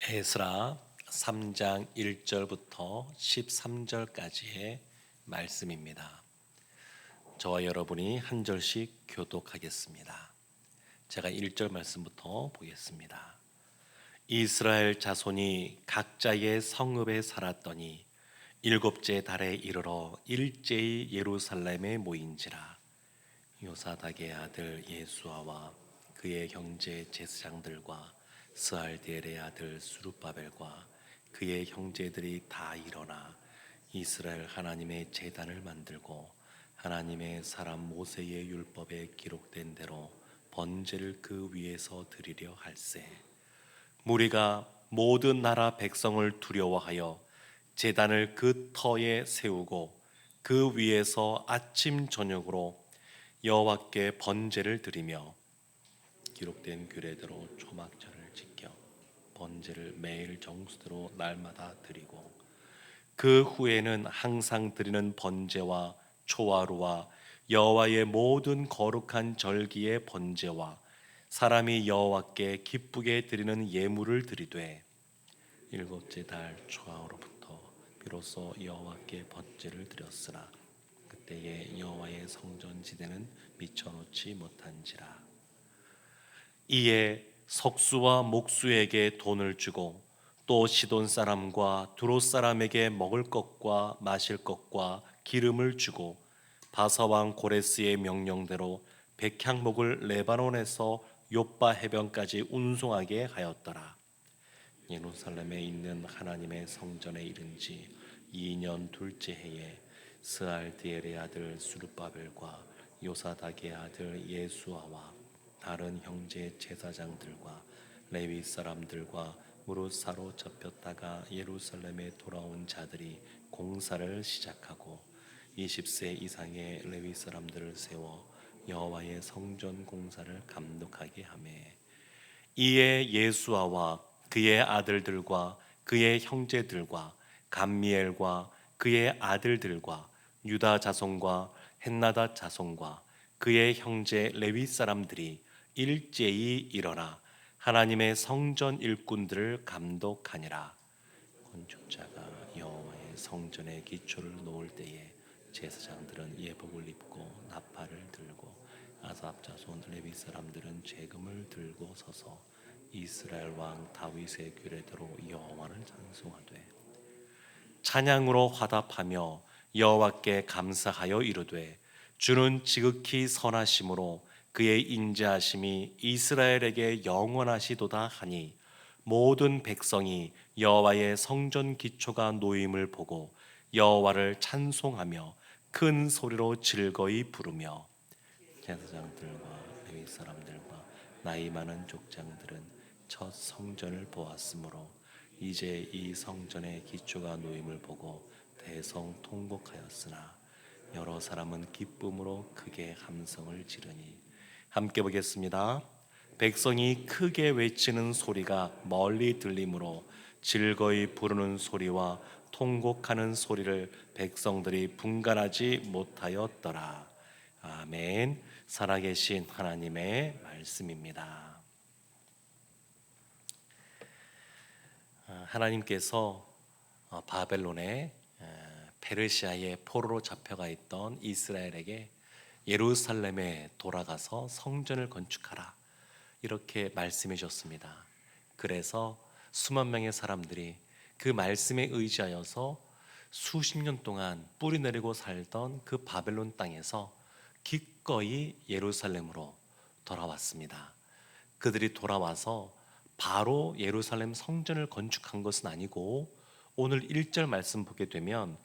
에스라 3장 1절부터 13절까지의 말씀입니다. 저와 여러분이 한 절씩 교독하겠습니다. 제가 1절 말씀부터 보겠습니다. 이스라엘 자손이 각자의 성읍에 살았더니 일곱째 달에 이르러 일제히 예루살렘에 모인지라. 요사닥의 아들 예수아와 그의 형제 제사장들과 스알디엘의 아들 수룹바벨과 그의 형제들이 다 일어나 이스라엘 하나님의 제단을 만들고 하나님의 사람 모세의 율법에 기록된 대로 번제를 그 위에서 드리려 할세. 무리가 모든 나라 백성을 두려워하여 제단을 그 터에 세우고 그 위에서 아침 저녁으로 여호와께 번제를 드리며 기록된 규례대로 초막절을 지켜 번제를 매일 정수대로 날마다 드리고 그 후에는 항상 드리는 번제와 초하루와 여호와의 모든 거룩한 절기의 번제와 사람이 여호와께 기쁘게 드리는 예물을 드리되 일곱째 달 초하루부터 비로소 여호와께 번제를 드렸으나 그때에 여호와의 성전 지대는 미쳐놓지 못한지라. 이에 석수와 목수에게 돈을 주고 또 시돈 사람과 두롯 사람에게 먹을 것과 마실 것과 기름을 주고 바사왕 고레스의 명령대로 백향목을 레바논에서 욥바 해변까지 운송하게 하였더라. 예루살렘에 있는 하나님의 성전에 이른 지 2년 둘째 해에 스알디엘의 아들 수룹바벨과 요사닥의 아들 예수아와 다른 형제 제사장들과 레위 사람들과 무릇 사로잡혔다가 예루살렘에 돌아온 자들이 공사를 시작하고 20세 이상의 레위 사람들을 세워 여호와의 성전 공사를 감독하게 하매 이에 예수아와 그의 아들들과 그의 형제들과 감미엘과 그의 아들들과 유다 자손과 헨나다 자손과 그의 형제 레위 사람들이 일제히 일어나 하나님의 성전 일꾼들을 감독하니라. 건축자가 여호와의 성전의 기초를 놓을 때에 제사장들은 예복을 입고 나팔을 들고 아삽 자손 레위 사람들은 제금을 들고 서서 이스라엘 왕 다윗의 규례대로 여호와를 찬송하되 찬양으로 화답하며 여호와께 감사하여 이르되 주는 지극히 선하심으로 그의 인자하심이 이스라엘에게 영원하시도다 하니 모든 백성이 여호와의 성전 기초가 놓임을 보고 여호와를 찬송하며 큰 소리로 즐거이 부르며 제사장들과 레위 사람들과 나이 많은 족장들은 첫 성전을 보았으므로 이제 이 성전의 기초가 놓임을 보고 대성통곡하였으나 여러 사람은 기쁨으로 크게 함성을 지르니 함께 보겠습니다. 백성이 크게 외치는 소리가 멀리 들리므로 즐거이 부르는 소리와 통곡하는 소리를 백성들이 분간하지 못하였더라. 아멘. 살아계신 하나님의 말씀입니다. 하나님께서 바벨론의 페르시아의 포로로 잡혀가 있던 이스라엘에게 예루살렘에 돌아가서 성전을 건축하라 이렇게 말씀해 주셨습니다. 그래서 수만 명의 사람들이 그 말씀에 의지하여서 수십 년 동안 뿌리 내리고 살던 그 바벨론 땅에서 기꺼이 예루살렘으로 돌아왔습니다. 그들이 돌아와서 바로 예루살렘 성전을 건축한 것은 아니고 오늘 1절 말씀 보게 되면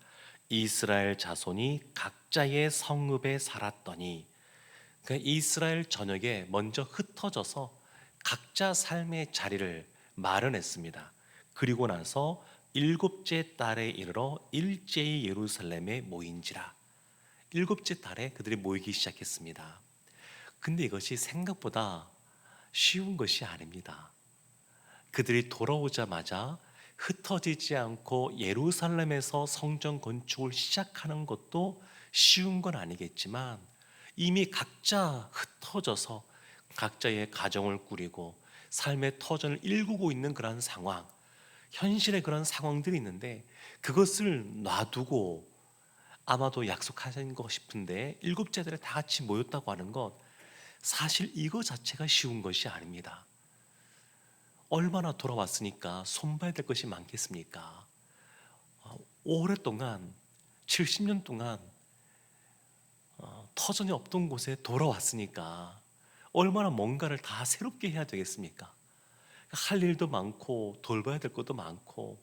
이스라엘 자손이 각자의 성읍에 살았더니 그러니까 이스라엘 전역에 먼저 흩어져서 각자 삶의 자리를 마련했습니다. 그리고 나서 일곱째 달에 이르러 일제히 예루살렘에 모인지라. 일곱째 달에 그들이 모이기 시작했습니다. 근데 이것이 생각보다 쉬운 것이 아닙니다. 그들이 돌아오자마자 흩어지지 않고 예루살렘에서 성전 건축을 시작하는 것도 쉬운 건 아니겠지만 이미 각자 흩어져서 각자의 가정을 꾸리고 삶의 터전을 일구고 있는 그런 상황, 현실의 그런 상황들이 있는데 그것을 놔두고 아마도 약속하신 것 싶은데 일곱 제자들이 다 같이 모였다고 하는 것, 사실 이거 자체가 쉬운 것이 아닙니다. 얼마나 돌아왔으니까 손봐야 될 것이 많겠습니까? 오랫동안 70년 동안 터전이 없던 곳에 돌아왔으니까 얼마나 뭔가를 다 새롭게 해야 되겠습니까? 할 일도 많고 돌봐야 될 것도 많고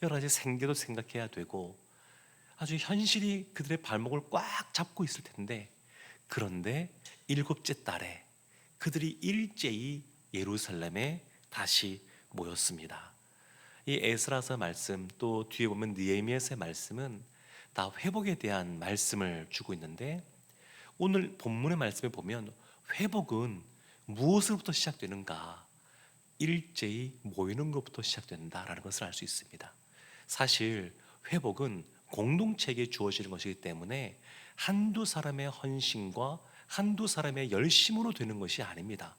여러 가지 생계도 생각해야 되고 아주 현실이 그들의 발목을 꽉 잡고 있을 텐데, 그런데 일곱째 달에 그들이 일제히 예루살렘에 다시 모였습니다. 이 에스라서 말씀, 또 뒤에 보면 느헤미야서의 말씀은 다 회복에 대한 말씀을 주고 있는데, 오늘 본문의 말씀에 보면 회복은 무엇으로부터 시작되는가? 일제히 모이는 것부터 시작된다라는 것을 알 수 있습니다. 사실 회복은 공동체에게 주어지는 것이기 때문에 한두 사람의 헌신과 한두 사람의 열심으로 되는 것이 아닙니다.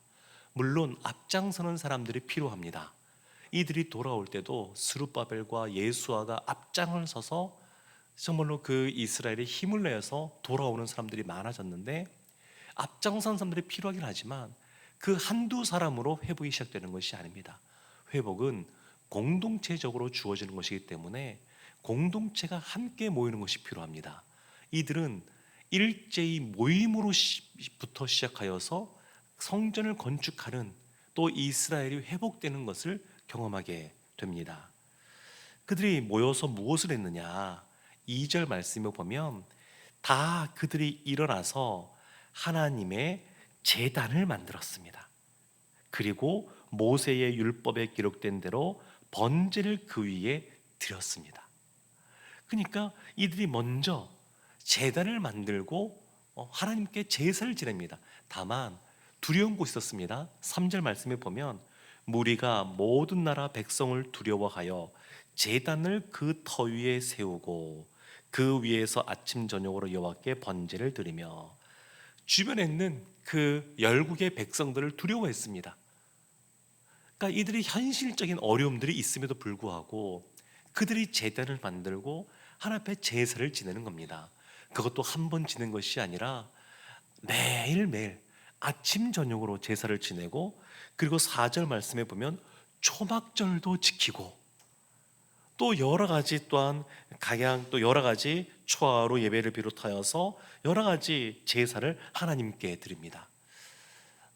물론 앞장서는 사람들이 필요합니다. 이들이 돌아올 때도 스룹바벨과 예수아가 앞장을 서서 정말로 그 이스라엘의 힘을 내서 돌아오는 사람들이 많아졌는데, 앞장선 사람들이 필요하긴 하지만 그 한두 사람으로 회복이 시작되는 것이 아닙니다. 회복은 공동체적으로 주어지는 것이기 때문에 공동체가 함께 모이는 것이 필요합니다. 이들은 일제히 모임으로부터 시작하여서 성전을 건축하는, 또 이스라엘이 회복되는 것을 경험하게 됩니다. 그들이 모여서 무엇을 했느냐? 2절 말씀을 보면 다 그들이 일어나서 하나님의 제단을 만들었습니다. 그리고 모세의 율법에 기록된 대로 번제를 그 위에 드렸습니다. 그러니까 이들이 먼저 제단을 만들고 하나님께 제사를 지냅니다. 다만 두려운 곳이 있었습니다. 3절 말씀에 보면 무리가 모든 나라 백성을 두려워하여 제단을 그 터 위에 세우고 그 위에서 아침 저녁으로 여호와께 번제를 드리며, 주변에 있는 그 열국의 백성들을 두려워했습니다. 그러니까 이들이 현실적인 어려움들이 있음에도 불구하고 그들이 제단을 만들고 하나님 앞에 제사를 지내는 겁니다. 그것도 한 번 지낸 것이 아니라 매일매일 아침 저녁으로 제사를 지내고, 그리고 4절 말씀에 보면 초막절도 지키고, 또 여러 가지 또한 각양 또 여러 가지 초하루 예배를 비롯하여서 여러 가지 제사를 하나님께 드립니다.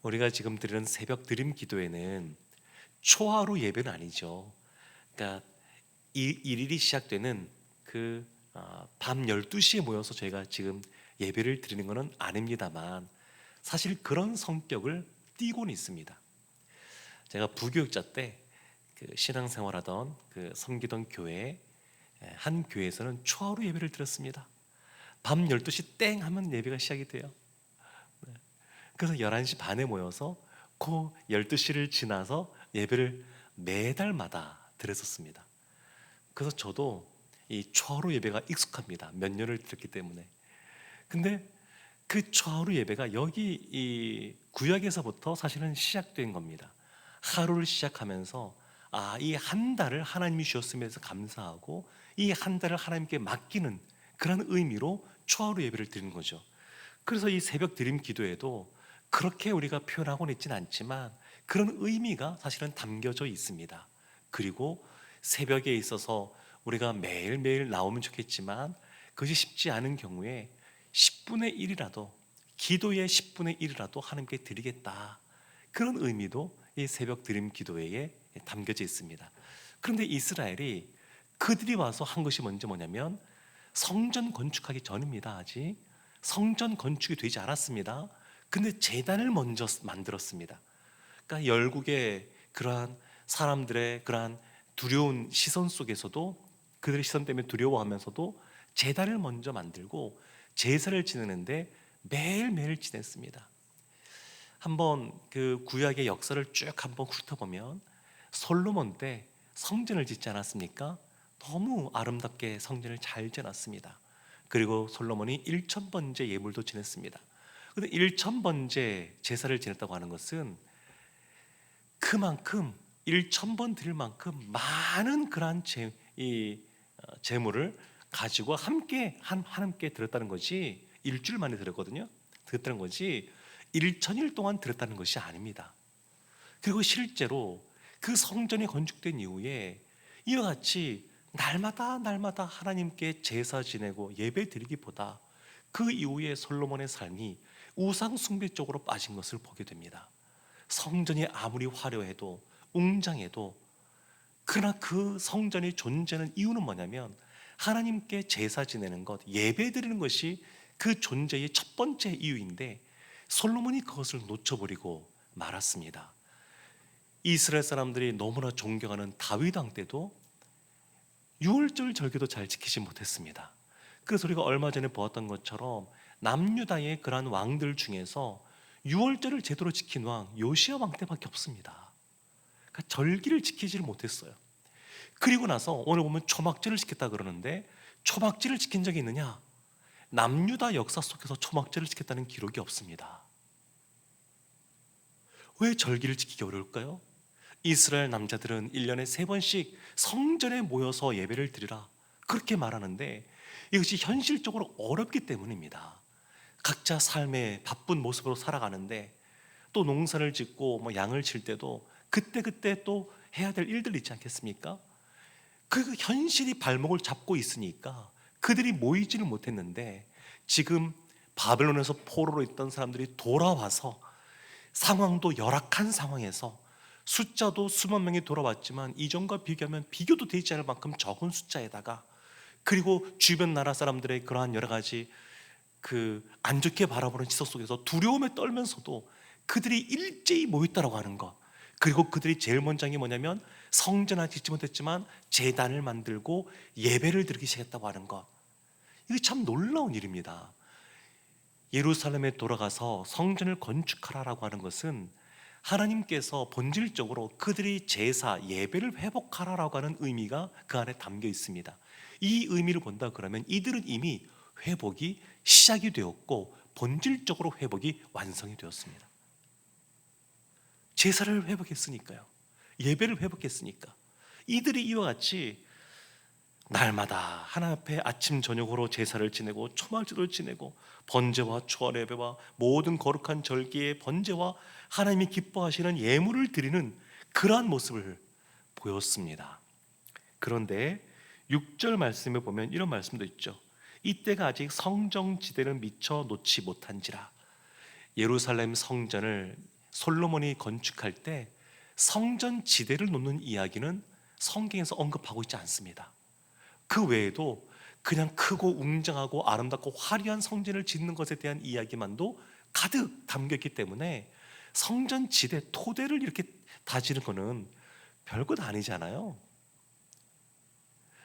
우리가 지금 드리는 새벽 드림 기도에는 초하루 예배는 아니죠. 그러니까 일일이 시작되는 그 밤 12시에 모여서 저희가 지금 예배를 드리는 것은 아닙니다만, 사실 그런 성격을 띠고는 있습니다. 제가 부교육자 때 그 신앙생활하던 그 섬기던 교회 한 교회에서는 초하루 예배를 드렸습니다. 밤 12시 땡 하면 예배가 시작이 돼요. 그래서 11시 반에 모여서 그 12시를 지나서 예배를 매달마다 드렸었습니다. 그래서 저도 이 초하루 예배가 익숙합니다. 몇 년을 드렸기 때문에. 근데 그 초하루 예배가 여기 이 구약에서부터 사실은 시작된 겁니다. 하루를 시작하면서 이 한 달을 하나님이 주셨음에서 감사하고 이 한 달을 하나님께 맡기는 그런 의미로 초하루 예배를 드리는 거죠. 그래서 이 새벽 드림 기도에도 그렇게 우리가 표현하고는 있지는 않지만 그런 의미가 사실은 담겨져 있습니다. 그리고 새벽에 있어서 우리가 매일매일 나오면 좋겠지만 그것이 쉽지 않은 경우에 10분의 1이라도, 기도의 10분의 1이라도 하나님께 드리겠다, 그런 의미도 이 새벽 드림 기도회에 담겨져 있습니다. 그런데 이스라엘이 그들이 와서 한 것이 먼저 뭐냐면 성전 건축하기 전입니다. 아직 성전 건축이 되지 않았습니다. 근데 제단을 먼저 만들었습니다. 그러니까 열국의 그러한 사람들의 그러한 두려운 시선 속에서도, 그들의 시선 때문에 두려워하면서도 제단을 먼저 만들고 제사를 지내는데 매일매일 지냈습니다. 한번 그 구약의 역사를 쭉 한번 훑어보면 솔로몬 때 성전을 짓지 않았습니까? 너무 아름답게 성전을 잘 지어놨습니다. 그리고 솔로몬이 1000번째 예물도 지냈습니다. 그런데 1000번째 제사를 지냈다고 하는 것은 그만큼 1,000번 드릴 만큼 많은 그러한 재물을 가지고 함께 드렸다는 것이 일주일 만에 드렸거든요. 드렸다는 것이 1,000일 동안 드렸다는 것이 아닙니다. 그리고 실제로 그 성전이 건축된 이후에 이와 같이 날마다 하나님께 제사 지내고 예배 드리기보다 그 이후에 솔로몬의 삶이 우상 숭배 쪽으로 빠진 것을 보게 됩니다. 성전이 아무리 화려해도 웅장해도 그러나 그 성전이 존재하는 이유는 뭐냐면 하나님께 제사 지내는 것, 예배 드리는 것이 그 존재의 첫 번째 이유인데 솔로몬이 그것을 놓쳐버리고 말았습니다. 이스라엘 사람들이 너무나 존경하는 다윗 왕 때도 유월절 절기도 잘 지키지 못했습니다. 그래서 우리가 얼마 전에 보았던 것처럼 남유다의 그러한 왕들 중에서 유월절을 제대로 지킨 왕 요시야 왕 때밖에 없습니다. 그러니까 절기를 지키지를 못했어요. 그리고 나서 오늘 보면 초막절을 지켰다 그러는데 초막절을 지킨 적이 있느냐? 남유다 역사 속에서 초막절을 지켰다는 기록이 없습니다. 왜 절기를 지키기 어려울까요? 이스라엘 남자들은 1년에 3번씩 성전에 모여서 예배를 드리라 그렇게 말하는데 이것이 현실적으로 어렵기 때문입니다. 각자 삶의 바쁜 모습으로 살아가는데 또 농사를 짓고 양을 칠 때도 그때 또 해야 될 일들이 있지 않겠습니까? 그 현실이 발목을 잡고 있으니까 그들이 모이지를 못했는데 지금 바벨론에서 포로로 있던 사람들이 돌아와서 상황도 열악한 상황에서 숫자도 수만 명이 돌아왔지만 이전과 비교하면 비교도 되지 않을 만큼 적은 숫자에다가 그리고 주변 나라 사람들의 그러한 여러 가지 안 좋게 바라보는 시선 속에서 두려움에 떨면서도 그들이 일제히 모였다라고 하는 것, 그리고 그들이 제일 먼저 한 게 뭐냐면 성전을 짓지 못했지만 제단을 만들고 예배를 드리기 시작했다고 하는 것. 이게 참 놀라운 일입니다. 예루살렘에 돌아가서 성전을 건축하라라고 하는 것은 하나님께서 본질적으로 그들이 제사, 예배를 회복하라라고 하는 의미가 그 안에 담겨 있습니다. 이 의미를 본다 그러면 이들은 이미 회복이 시작이 되었고 본질적으로 회복이 완성이 되었습니다. 제사를 회복했으니까요. 예배를 회복했으니까. 이들이 이와 같이 날마다 하나님 앞에 아침 저녁으로 제사를 지내고 초막절을 지내고 번제와 초월 예배와 모든 거룩한 절기의 번제와 하나님이 기뻐하시는 예물을 드리는 그러한 모습을 보였습니다. 그런데 6절 말씀에 보면 이런 말씀도 있죠. 이때가 아직 성정지대를 미처 놓지 못한지라. 예루살렘 성전을 솔로몬이 건축할 때 성전 지대를 놓는 이야기는 성경에서 언급하고 있지 않습니다. 그 외에도 그냥 크고 웅장하고 아름답고 화려한 성전을 짓는 것에 대한 이야기만도 가득 담겨 있기 때문에 성전 지대 토대를 이렇게 다지는 거는 별것 아니잖아요.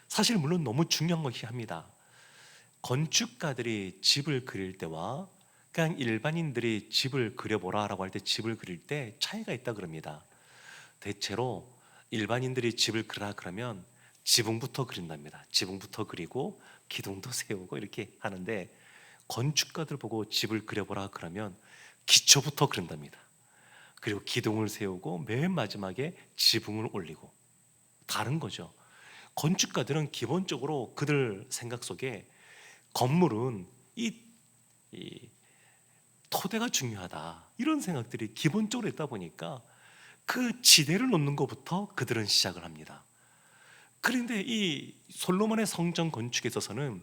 사실 물론 너무 중요한 것이긴 합니다. 건축가들이 집을 그릴 때와 그냥 일반인들이 집을 그려보라라고 할 때 집을 그릴 때 차이가 있다 그럽니다. 대체로 일반인들이 집을 그리라 그러면 지붕부터 그린답니다. 지붕부터 그리고 기둥도 세우고 이렇게 하는데 건축가들 보고 집을 그려보라 그러면 기초부터 그린답니다. 그리고 기둥을 세우고 맨 마지막에 지붕을 올리고 다른 거죠. 건축가들은 기본적으로 그들 생각 속에 건물은 이 토대가 중요하다 이런 생각들이 기본적으로 있다 보니까 그 지대를 놓는 것부터 그들은 시작을 합니다. 그런데 이 솔로몬의 성전 건축에 있어서는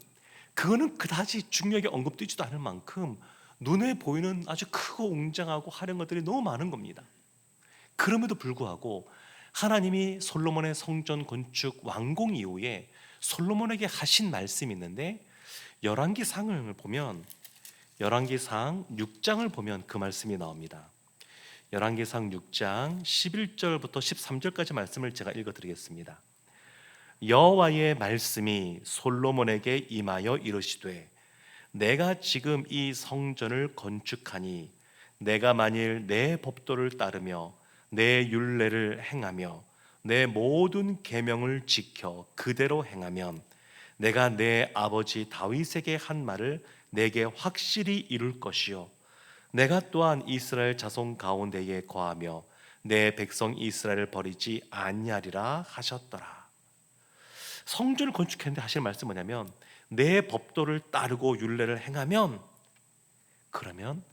그거는 그다지 중요하게 언급되지도 않을 만큼 눈에 보이는 아주 크고 웅장하고 화려한 것들이 너무 많은 겁니다. 그럼에도 불구하고 하나님이 솔로몬의 성전 건축 완공 이후에 솔로몬에게 하신 말씀이 있는데 열왕기상을 보면 열왕기상 6장을 보면 그 말씀이 나옵니다. 열왕기상 6장 11절부터 13절까지 말씀을 제가 읽어드리겠습니다. 여호와의 말씀이 솔로몬에게 임하여 이르시되 내가 지금 이 성전을 건축하니 내가 만일 내 법도를 따르며 내 율례를 행하며 내 모든 계명을 지켜 그대로 행하면 내가 내 아버지 다윗에게 한 말을 내게 확실히 이룰 것이요 내가 또한 이스라엘 자손 가운데에 거하며 내 백성 이스라엘을 버리지 아니하리라 하셨더라. 성전을 건축했는데 하실 말씀 뭐냐면 내 법도를 따르고 율례를 행하면 그러면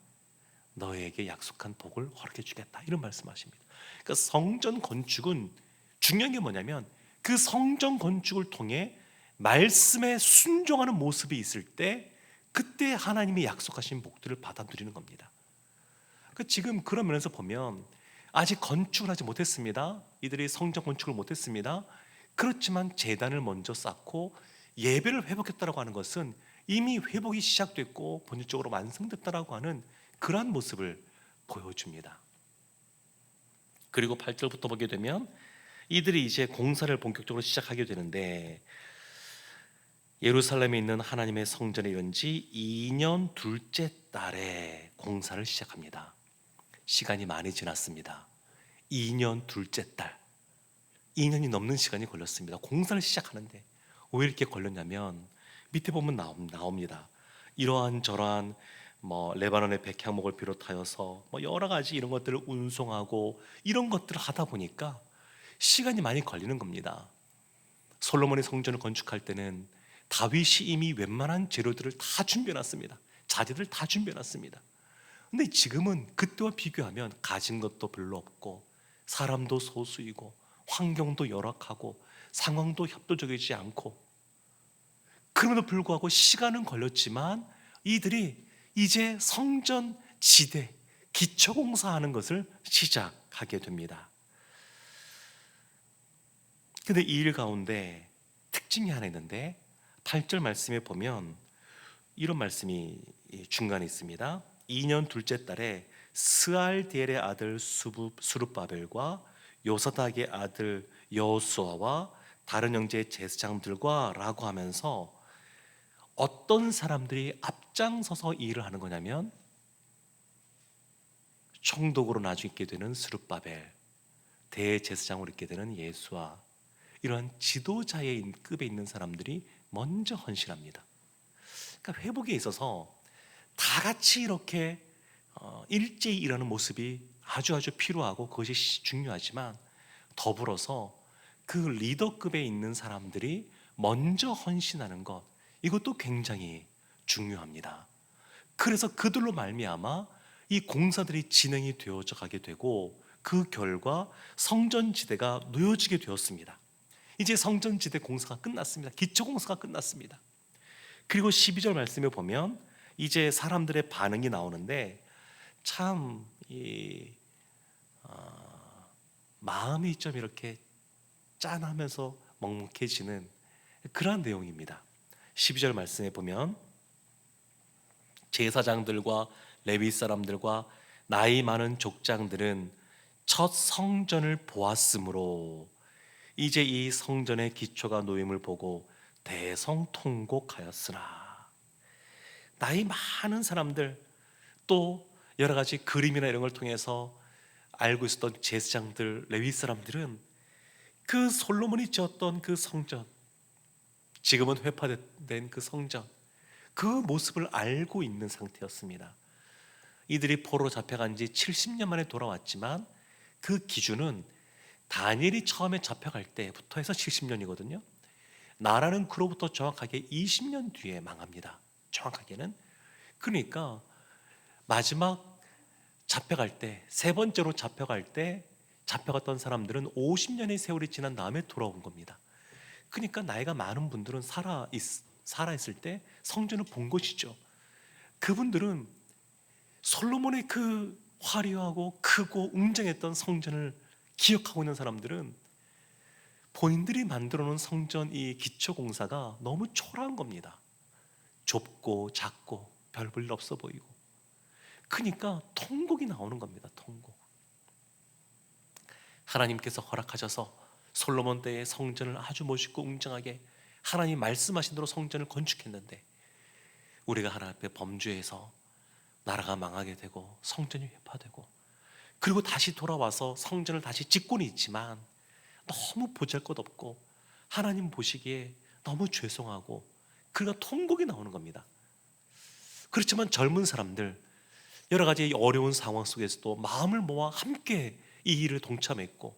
너에게 약속한 복을 허락해 주겠다, 이런 말씀하십니다. 그러니까 성전 건축은 중요한 게 뭐냐면 그 성전 건축을 통해 말씀에 순종하는 모습이 있을 때 그때 하나님이 약속하신 복들을 받아 누리는 겁니다. 그러니까 지금 그런 면에서 보면 아직 건축을 하지 못했습니다. 이들이 성전 건축을 못했습니다. 그렇지만 제단을 먼저 쌓고 예배를 회복했다라고 하는 것은 이미 회복이 시작됐고 본질적으로 완성됐다라고 하는 그러한 모습을 보여줍니다. 그리고 8절부터 보게 되면 이들이 이제 공사를 본격적으로 시작하게 되는데 예루살렘에 있는 하나님의 성전에 이른 지 2년 둘째 달에 공사를 시작합니다. 시간이 많이 지났습니다. 2년 둘째 달, 2년이 넘는 시간이 걸렸습니다. 공사를 시작하는데 왜 이렇게 걸렸냐면 밑에 보면 나옵니다. 이러한 저러한 레바논의 백향목을 비롯하여서 여러 가지 이런 것들을 운송하고 이런 것들을 하다 보니까 시간이 많이 걸리는 겁니다. 솔로몬이 성전을 건축할 때는 다윗이 이미 웬만한 재료들을 다 준비해놨습니다. 자재들 다 준비해놨습니다. 근데 지금은 그때와 비교하면 가진 것도 별로 없고 사람도 소수이고 환경도 열악하고 상황도 협조적이지 않고, 그럼에도 불구하고 시간은 걸렸지만 이들이 이제 성전 지대 기초공사하는 것을 시작하게 됩니다. 근데 이 일 가운데 특징이 하나 있는데 8절 말씀에 보면 이런 말씀이 중간에 있습니다. 2년 둘째 달에 스알디엘의 아들 수룹바벨과 요사닥의 아들 여호수아와 다른 형제 제사장들과 라고 하면서 어떤 사람들이 앞장서서 일을 하는 거냐면 총독으로 나중에 있게 되는 수룹바벨, 대제사장으로 있게 되는 예수아, 이런 지도자의 급에 있는 사람들이 먼저 헌신합니다. 그러니까 회복에 있어서 다 같이 이렇게 일제히 일하는 모습이 아주 필요하고 그것이 중요하지만 더불어서 그 리더급에 있는 사람들이 먼저 헌신하는 것, 이것도 굉장히 중요합니다. 그래서 그들로 말미암아 이 공사들이 진행이 되어져 가게 되고 그 결과 성전지대가 놓여지게 되었습니다. 이제 성전지대 공사가 끝났습니다. 기초공사가 끝났습니다. 그리고 12절 말씀에 보면 이제 사람들의 반응이 나오는데 참 마음이 좀 이렇게 짠하면서 먹먹해지는 그러한 내용입니다. 12절 말씀에 보면 제사장들과 레위 사람들과 나이 많은 족장들은 첫 성전을 보았으므로 이제 이 성전의 기초가 놓임을 보고 대성통곡하였으나, 나이 많은 사람들 또 여러 가지 그림이나 이런 걸 통해서 알고 있었던 제사장들, 레위 사람들은 그 솔로몬이 지었던 그 성전, 지금은 회파된 그 성전, 그 모습을 알고 있는 상태였습니다. 이들이 포로 잡혀간 지 70년 만에 돌아왔지만 그 기준은 다니엘이 처음에 잡혀갈 때부터 해서 70년이거든요. 나라는 그로부터 정확하게 20년 뒤에 망합니다. 정확하게는. 그러니까 마지막 잡혀갈 때, 세 번째로 잡혀갈 때 잡혀갔던 사람들은 50년의 세월이 지난 다음에 돌아온 겁니다. 그러니까 나이가 많은 분들은 살아있을 때 성전을 본 것이죠. 그분들은 솔로몬의 그 화려하고 크고 웅장했던 성전을 기억하고 있는 사람들은 본인들이 만들어 놓은 성전 이 기초 공사가 너무 초라한 겁니다. 좁고 작고 별 볼 일 없어 보이고. 그러니까 통곡이 나오는 겁니다. 통곡. 하나님께서 허락하셔서 솔로몬 때의 성전을 아주 멋있고 웅장하게 하나님 말씀하신 대로 성전을 건축했는데 우리가 하나님 앞에 범죄해서 나라가 망하게 되고 성전이 회파되고 그리고 다시 돌아와서 성전을 다시 짓고는 있지만 너무 보잘것없고 하나님 보시기에 너무 죄송하고 그가 통곡이 나오는 겁니다. 그렇지만 젊은 사람들 여러 가지 어려운 상황 속에서도 마음을 모아 함께 이 일을 동참했고,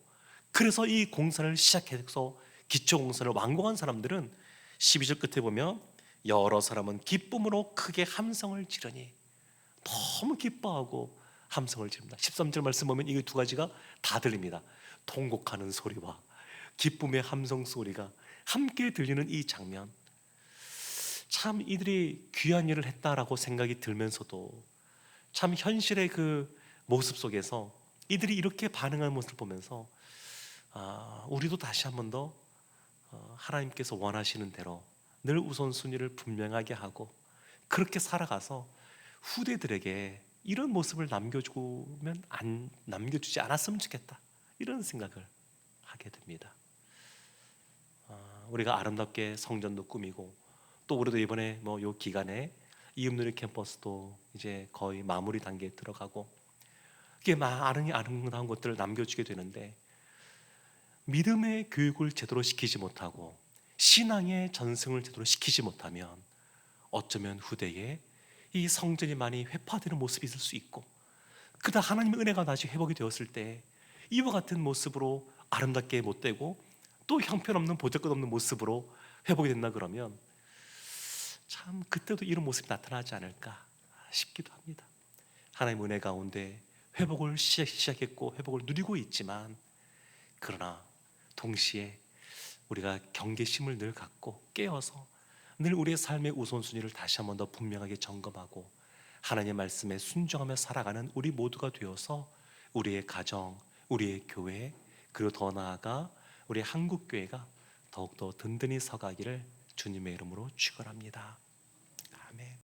그래서 이 공사를 시작해서 기초 공사를 완공한 사람들은 12절 끝에 보면 여러 사람은 기쁨으로 크게 함성을 지르니, 너무 기뻐하고 함성을 지릅니다. 13절 말씀 보면 이 두 가지가 다 들립니다. 통곡하는 소리와 기쁨의 함성 소리가 함께 들리는 이 장면, 참 이들이 귀한 일을 했다라고 생각이 들면서도 참 현실의 그 모습 속에서 이들이 이렇게 반응하는 모습을 보면서 우리도 다시 한 번 더 하나님께서 원하시는 대로 늘 우선순위를 분명하게 하고 그렇게 살아가서 후대들에게 이런 모습을 남겨주지 않았으면 좋겠다, 이런 생각을 하게 됩니다. 우리가 아름답게 성전도 꾸미고, 또 우리도 이번에 요 기간에 이음누리 캠퍼스도 이제 거의 마무리 단계에 들어가고, 이게 많은 아름다운 것들을 남겨주게 되는데, 믿음의 교육을 제대로 시키지 못하고 신앙의 전승을 제대로 시키지 못하면 어쩌면 후대에 이 성전이 많이 회파되는 모습이 있을 수 있고, 그러다 하나님의 은혜가 다시 회복이 되었을 때 이와 같은 모습으로 아름답게 못 되고 또 형편없는 보잘것없는 모습으로 회복이 된다 그러면 참 그때도 이런 모습이 나타나지 않을까 싶기도 합니다. 하나님의 은혜 가운데 회복을 시작했고 회복을 누리고 있지만, 그러나 동시에 우리가 경계심을 늘 갖고 깨어서 늘 우리의 삶의 우선순위를 다시 한 번 더 분명하게 점검하고 하나님의 말씀에 순종하며 살아가는 우리 모두가 되어서 우리의 가정, 우리의 교회, 그리고 더 나아가 우리 한국교회가 더욱더 든든히 서가기를 주님의 이름으로 축원합니다. 아멘.